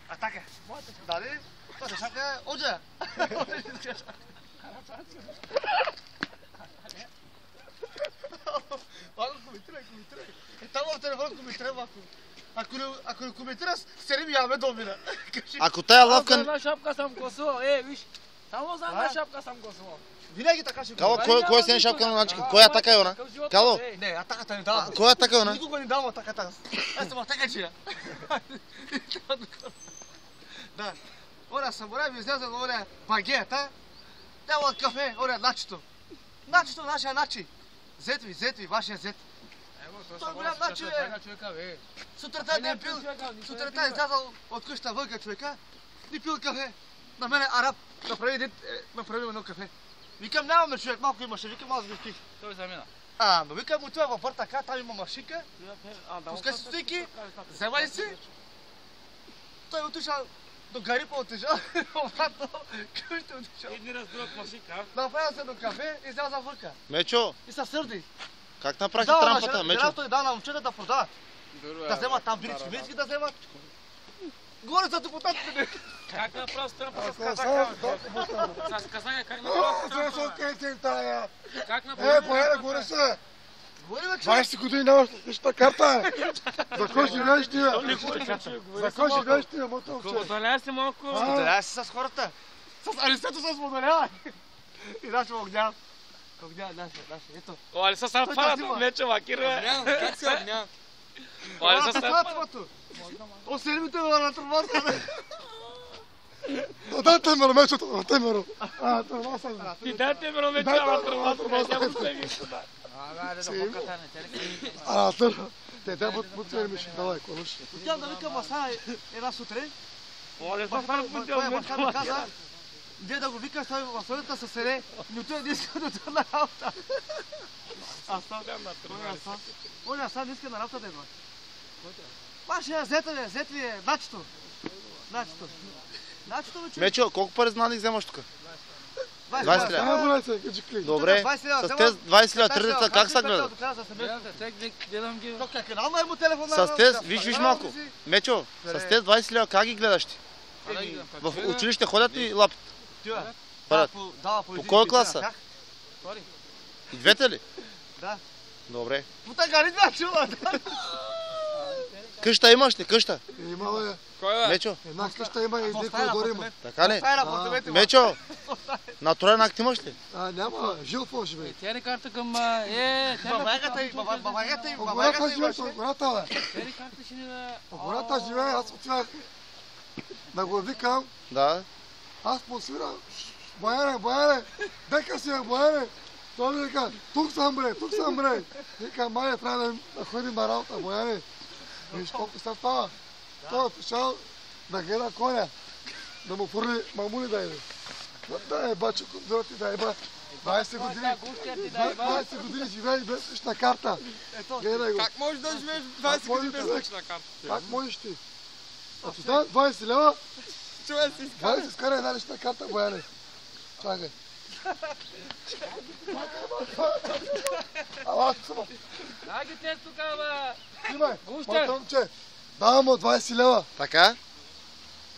Атака. Дали? Това шака оджа. Малко коментирай. Там в телефон коментирай малко. Ако не коментираш, сери ми яме домина. Ако тая лавка... За една шапка съм косувал, виж. Само за една шапка съм косувал. Винаги така ще Кало, кой се не шапка на начка? Кой атака е она? Кало? Не, атаката не дава. Кой атака е она? Никога не дава атаката. Аз съм атакачия. Да. Оля събора ми излезе на оля багета. Дава кафе, оля начето. Начето, нашия начи. Зет ви, вашия зет. Той голям начин е. Сутринта не е пил. Сутринта е излязал от къща вънка човека. Ни пил кафе. На мене араб направи едно кафе. Викам, нямаме човек, малко имаше. Викам, аз го пих. Той замина. Но викам, отива във върта така, там има машинка. Пускай си стойки, вземай си. Той отишъл до Гарипа отишъл. Обратно, къща отишъл. Едни разбират машинка. Направил се до кафе и изляза вънка. Мечо, И се сърди. как направи трампата, Мечо? Жената и дава на момчета да продават. Да вземат там бирички да вземат. Говори за депутатите. Как направи трампата с казака? С казака как направи трампата? Как направи? Бояна, говори се! Говори бе, човек. 20 години нямаш лична карта! За кой живееш ти, бе? За кой живееш ти, бе, моето момче? Споделяй си малко. Споделяй си с хората. С Алисето се споделява. И нашия огнян. Огнян, нашия, ето. Оле са сам фанато, Мечо, макира. Как се огнян? Оле са Това сам е твоето. Оседмите ме на търварка. Дайте ми ромечето, дайте ми ро. Това съм. И дайте ми Мечо, ама тръвато. Те бутвери ми ще давай, колуш. Отивам да викам маса една сутрин. Оле са сам путел, Той баща ми Мечо. каза, де да го викаш, той в столицата се седе, но той не иска да отида на работа. Оня сам не иска на работа да идва. Вашия зет ли е начето. Начето, бе, човек. Мечо, колко пари знани вземаш тук? 20 лева. Ама, братце, кажи клик. Добре, с тези 20 лева, 3 деца как са гледат? Гледам ги. Канал е му телефон. С тези, виж малко. Мечо, с тези 20 лева как ги гледаш ти? В училище ходят ли лапи? Парат. По кой класа? И двете ли? Да. Добре. Потагари два чула. Къща имаш ли? Къща? Има, бе. Кой бе? Мечо, Една къща има и две коридори има. така ли? Стая апартамент има. Мечо, натурен акт имаш ли? Няма, жил какво ще бе. Тя ни карта към... Бабагата и По гората живее, имаше. по гората, бе. Тя ни карта ще ни да... По гората живее, аз отивах да го викам. Да. Аз посвирам. Бояне, дека си, Бояне. Той ми вика, тук съм, бре. Вика, майе, трябва да ходим на работа, Бояне. Виж колко се става. Той е пришъл да гледа коня, да му фурли мамули да иде. Да е, бачо, кондурати да е, ба. 20 години живее и без лична карта. Гледай го. Как можеш да живееш 20 години без лична карта? Как можеш ти? Ако да 20 лева, Човек си дай си скара една лична карта, Бояне. Чакай. Ала, само. Дай ги те тук, бе! Снимай, Гущер. моето момче. Давам му 20 лева. Така?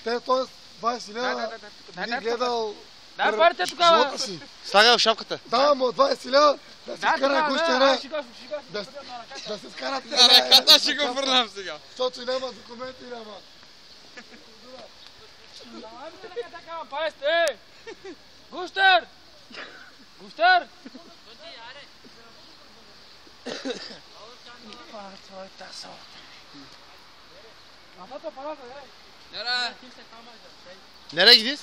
Те, т.е. 20 лева не гледал Дай парите тук, живота бе! си. Слагай в шапката. Давам му 20 лева да си Дай скара тук, бе! гущера, Шига. да се скарат. Ръката ще го върнам сега. Защото няма документи, няма. Давай ми ръката към парите, ей! Гущер! Гущер! Nereye gidiyoruz?